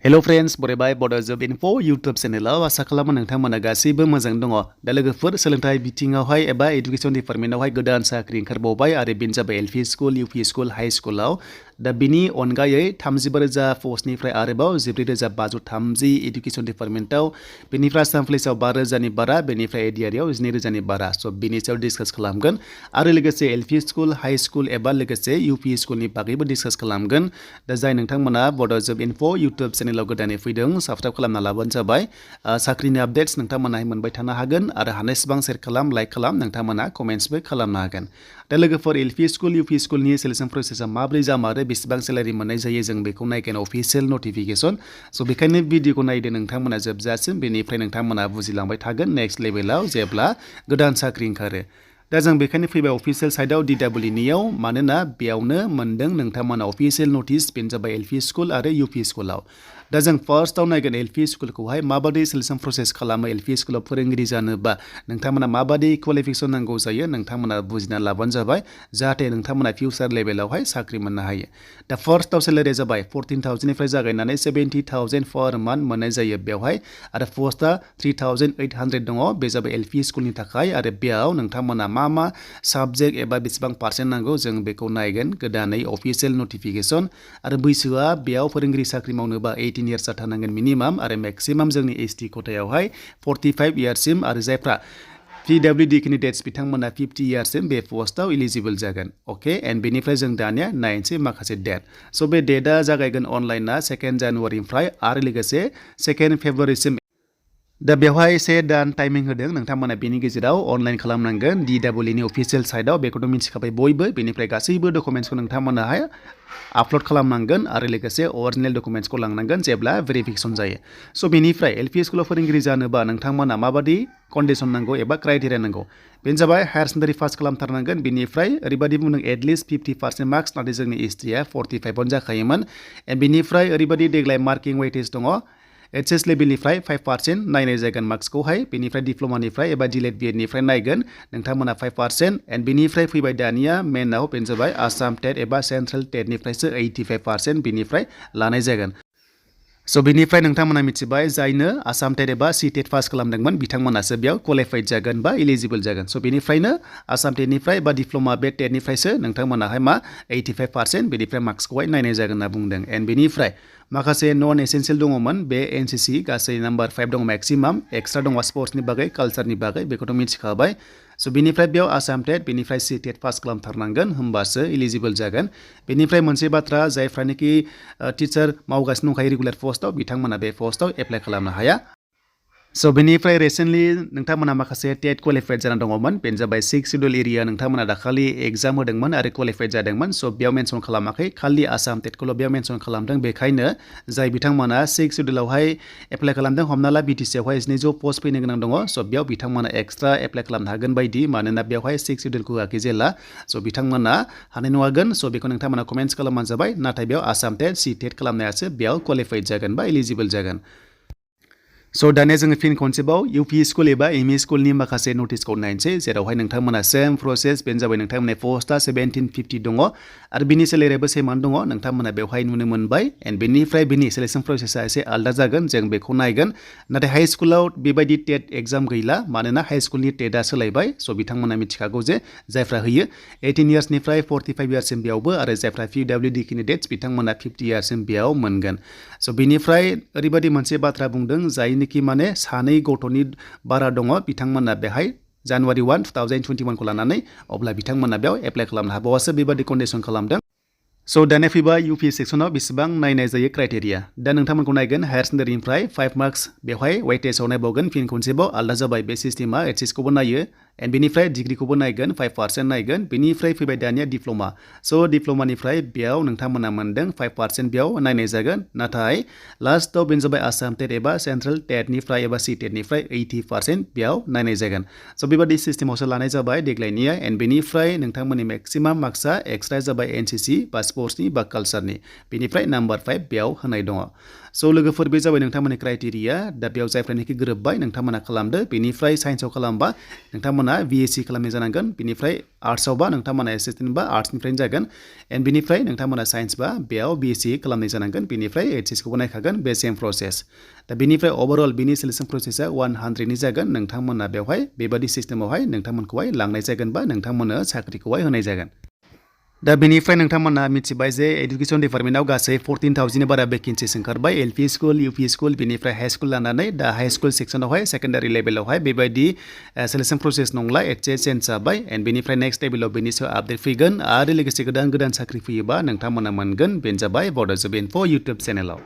Hello friends, बरायबाय Bodo Info YouTube चेनेलाव आसा खालामो नोंथांमोना गासैबो मोजां दङ। दा लोगोफोर सोलोंथाइ बिथिङावहाय एबा एडुकेशन डिपार्टमेन्टआवहाय गोदान साख्रि ओंखारबावबाय आरो बेनो जाबाय एलपि स्कुल, इउपि स्कुल, हाई स्कुलाव। दा बिनि अनगायै 35,000 पस्टनिफ्राय आरोबाव 14,530 एडुकेशन डिपार्टमेन्टआव, बेनिफ्राय आसाम पुलिसाव 5,000नि बारा, बेनिफ्राय एडिआरइआव 2,000नि बारा। स' बिनि सायाव डिसकास खालामगोन आरो लोगोसे एलपि स्कुल, हाई स्कुल एबा लोगोसे इउपि स्कुलनि बागैबो डिसकास खालामगोन। दा जाय नोंथांमोना Bodo Info YouTube चेनेलाव गोदानै फैदों साबस्क्राइब खालामना लाबानो जाबाय। साख्रिनि आपडेट्स नोंथांमोना मोनबाय थानो हागोन आरो हानायसेबां शेयार खालाम, लाइक खालाम, नोंथांमोना कमेन्ट्सबो खालामनो हागोन। दा लोगोफोर एलपि स्कुल, इउपि स्कुलनि सेलेक्शन प्रसेसा माबोरै जामारो, बेसेबां सेलारि मोननाय जायो, जों बेखौ नायगोन अफिसियेल नटिफिकेशन। स' बेखायनो भिडिअखौ नायदो नोंथांमोना जोबजासिम, बेनिफ्राय नोंथांमोना बुजिलांबाय थागोन नेक्स्ट लेभेलाव जेब्ला गोदान साख्रि ओंखारो। दा जों बेखायनो फैबाय अफिसियेल साइडआव DWनियाव, मानोना बेयावनो मोनदों नोंथांमोना अफिसियेल नटिस, बेनो जाबाय एलपि स्कुल आरो इउपि स्कुलाव। दा जों फार्स्टआव नायगोन एलपि स्कुलखौहाय माबादि सेलेक्शन प्रसेस खालामो। एलपि स्कुलाव फोरोंगिरि जानोबा नोंथांमोना माबादि क्वालिफिकेसन नांगौ जायो, नोंथांमोना बुजिना लाबानो जाबाय, जाहाथे नोंथांमोना फिउचार लेभेलावहाय साख्रि मोननो हायो। दा फार्स्टआव सेलारिया जाबाय 14,000निफ्राय जागायनानै 70,000 पर मान्थ मोननाय जायो बेवहाय, आरो पस्टआ 3,800 दङ, बे जाबाय एलपि स्कुलनि थाखाय। आरो बेयाव नोंथांमोना मा साबजेक्ट एबा बेसेबां पार्सेन्ट नांगौ, जों बेखौ नायगोन गोदानै अफिसियेल नटिफिकेशन। आरो बैसोआ बेयाव फोरोंगिरि साख्रि मावनोबा 18 इयार्स जाथारनांगोन मिनिमाम, आरो मेक्सिमाम जोंनि एसटि खथायावहाय 45 इयार्ससिम, आरो जायफ्रा PWD केन्डिडेट्स बिथांमोना 50 इयार्ससिम बे पस्टआव इलिजिबल जागोन। अके, एन्ड बेनिफ्राय जों दानिया नायनोसै माखासे डेट। स' बे डेटआ जागायगोन अनलाइना 2 जानुवारिनिफ्राय आरो लोगोसे 2 फेब्रुवारिसिम। दा बेवहाय 1 दान टाइमिं होदों, नोंथांमोना बेनि गेजेराव अनलाइन खालामनांगोन DWनि अफिसियेल साइटआव, बेखौथ' मिथिखाबाय बयबो। बेनिफ्राय गासैबो डकुमेन्ट्सखौ नोंथांमोनाहाय आपल'ड खालामनांगोन आरो लोगोसे अरिजिनेल डकुमेन्ट्सखौ लांनांगोन जेब्ला भेरिफिकेसन जायो। स' बेनिफ्राय एलपि स्कुलाव फोरोंगिरि जानोबा नोंथांमोना माबादि कन्डिसन नांगौ एबा क्राइटेरिया नांगौ, बेनो जाबाय हायार सेकेन्डारि पास खालामथारनांगोन। बेनिफ्राय ओरैबायदि बुंदों एटलिस्ट 50% मार्क्स, नाथाय जोंनि एसटिया 45 जाखायोमोन। बेनिफ्राय ओरैबायदि देग्लाय मार्किं वेटेज दङ, HS लेभेलनिफ्राय 5% नायनाय जागोन मार्क्सखौहाय, बेनिफ्राय डिप्ल'मानिफ्राय एबा डिलेट बिएडनिफ्राय नायगोन नोंथांमोना 5%। एन्ड बेनिफ्राय फैबाय दानिया मेनाव, बेनो जाबाय आसाम टेट एबा सेन्ट्रेल टेटनिफ्रायसो 85% बेनिफ्राय लानाय जागोन। स' बेनिफ्राय नोंथांमोना मिथिबाय जायनो आसाम टेट एबा CTET पास खालामदोंमोन बिथांमोनासो बेयाव क्वालिफाइड जागोन बा इलिजिबल जागोन। स' बेनिफ्रायनो आसाम टेटनिफ्राय बा डिप्ल'मा बे टेटनिफ्रायसो नोंथांमोनाहाय 85% बेनिफ्राय मार्क्सखौहाय नायनाय जागोन होनना बुंदों। एन्ड बेनिफ्राय माखासे नन एसेन्सियेल दङमोन, बे NCC गासै नाम्बार 5 दङ मेक्सिमाम, एक्सट्रा दङ स्पर्ट्सनि बागै, कालचारनि बागै, बेखौथ' मिथिखाबाय। स' बेनिफ्राय बेयाव आसाम टेट बेनिफ्राय CTET पास खालामथारनांगोन, होमबासो इलिजिबल जागोन। बेनिफ्राय मोनसे बाथ्रा, जायफ्रानोखि टिचार मावगासिनो दंखायो रेगुलार पस्टआव, बिथांमोना बे पस्टआव एप्लाइ खालामनो हाया। स' बेनिफ्राय रिसेन्टलि नोंथांमोना माखासे टेट क्वालिफाइड जाना दङमोन, बेनो जाबाय 6 शिड्युल एरिया, नोंथांमोना दाखालि एग्जाम होदोंमोन आरो क्वालिफाइड जादोंमोन। स' बेयाव मेनसन खालामाखै, खालि आसाम टेटखौल' बेयाव मेनसन खालामदों। बेखायनो जाय बिथांमोना 6 शिड्युलावहाय एप्लाइ खालामदों, हमना ला BTCआवहाय 200 पस्ट फैनो गोनां दङ, स' बेयाव बिथांमोना एक्सट्रा एप्लाइ खालामनो हागोन बायदि, मानोना बेवहाय 6 शिड्युलखौ होआखै जेला। स' बिथांमोना हानाय नङागोन। स' बेखौ नोंथांमोना कमेन्ट्स खालामबानो जाबाय। नाथाय बेयाव आसाम टेट CTET खालामनायासो बेयाव क्वालिफाइड जागोन बा इलिजिबल जागोन। स' दानिया जोङो फिन खनसेबाव इउपि स्कुल एबा एमइ स्कुलनि माखासे नटिसखौ नायनोसै, जेरावहाय नोंथांमोना सेम प्रसेस, बेनो जाबाय नोंथांमोननि पस्टआ 1750 दङ आरो बिनि सेलेरियाबो सेमानो दङ, नोंथांमोना बेवहाय नुनो मोनबाय। एन्ड बेनिफ्राय बिनि सेलेक्शन प्रसेसा एसे आलदा जागोन, जों बेखौ नायगोन। नाथाय हाई स्कुलाव बेबायदि टेट एग्जाम गैला, मानोना हाई स्कुलनि टेटआ सोलायबाय। स' बिथांमोना मिथिखागौ जे जायफ्रा होयो 18 इयार्सनिफ्राय 45 इयार्ससिम बेयावबो, आरो जायफ्रा PWD केन्डिडेट्स बिथांमोना 50 इयार्ससिम बेयाव मोनगोन। स' बेनिफ्राय ओरैबायदि मोनसे बाथ्रा बुंदों, जायनिखि माने सानै गथ'नि बारा दङ, बिथांमोना बेहाय जानुवारि 1, 2021खौ लानानै, अब्ला बिथांमोना बेयाव एप्लाइ खालामनो हाबावासो, बेबादि कन्डिसन खालामदों। स' दानिया फैबाय इउपि सेक्सनाव बेसेबां नायनाय जायो क्राइटेरिया। दा नोंथांमोनखौ नायगोन हायार सेकेन्डारिनिफ्राय 5 मार्क्स, बेवहाय वेटेजाव नायबावगोन। फिन खनसेबाव आलदा जाबाय बे सिस्टेमा, HSखौबो नायो, एन्ड बेनिफ्राय डिग्रिखौबो नायगोन, 5% नायगोन। बेनिफ्राय फैबाय दानिया डिप्ल'मा। स' डिप्ल'मानिफ्राय बेयाव नोंथांमोना मोनदों 5% बेयाव नायनाय जागोन। नाथाय लास्टआव बेनो जाबाय आसाम टेट एबा सेन्ट्रेल टेटनिफ्राय एबा CTETनिफ्राय 80% बेयाव नायनाय जागोन। स' बेबादि सिस्टेमावसो लानाय जाबाय देग्लायनिया। एन्ड बेनिफ्राय नोंथांमोननि मेक्सिमाम मार्क्सआ एक्सट्रा जाबाय NCC बा स्पर्ट्सनि बा कालचारनि, बेनिफ्राय नाम्बार 5 बेयाव होनाय दङ। स' लोगोफोर बे जाबाय नोंथांमोननि क्राइटेरिया दा बेयाव जायफ्रानोखि गोरोबबाय नोंथांमोना खालामदो बेनिफ्राय साइन्सआव खालामबा नोंथांमोना बिएससि खालामनाय जानांगोन बेनिफ्राय आर्ट्सआवबा नोंथांमोना एसिस्टेन्ट बा आर्ट्सनिफ्रायनो जागोन एन्ड बेनिफ्राय नोंथांमोना साइन्सबा बेयाव बिएससि खालामनाय जानांगोन बेनिफ्राय एचएसखौबो नायखागोन बे सेम प्रसेस दा बेनिफ्राय ओभारअल बिनि सिलेक्सन प्रसेसा 100नि जागोन नोंथांमोना बेवहाय बेबादि सिस्टेमावहाय नोंथांमोनखौहाय लांनाय जागोन बा नोंथांमोननो साख्रिखौहाय होनाय जागोन दा बेनिफ्राय नोंथांमोना मिथिबाय जे एडुकेसन डिपार्टमेन्टआव गासै 14,000नि बारा भेकेन्सिस ओंखारबाय एलपि स्कुल इउपि स्कुल बेनिफ्राय हाई स्कुल लानानै दा हाई स्कुल सेक्सनावहाय सेकेन्डारि लेभेलावहाय बेबायदि सिलेक्सन प्रसेस नंला एसे चेन्ज जाबाय एन्ड बेनिफ्राय नेक्स्ट लेभेलाव बेनि सायाव आपडेट फैगोन आरो लोगोसे गोदान साख्रि फैयोबा नोंथांमोना मोनगोन बेनो जाबाय बड' जब इनफो इउटुब चेनेलाव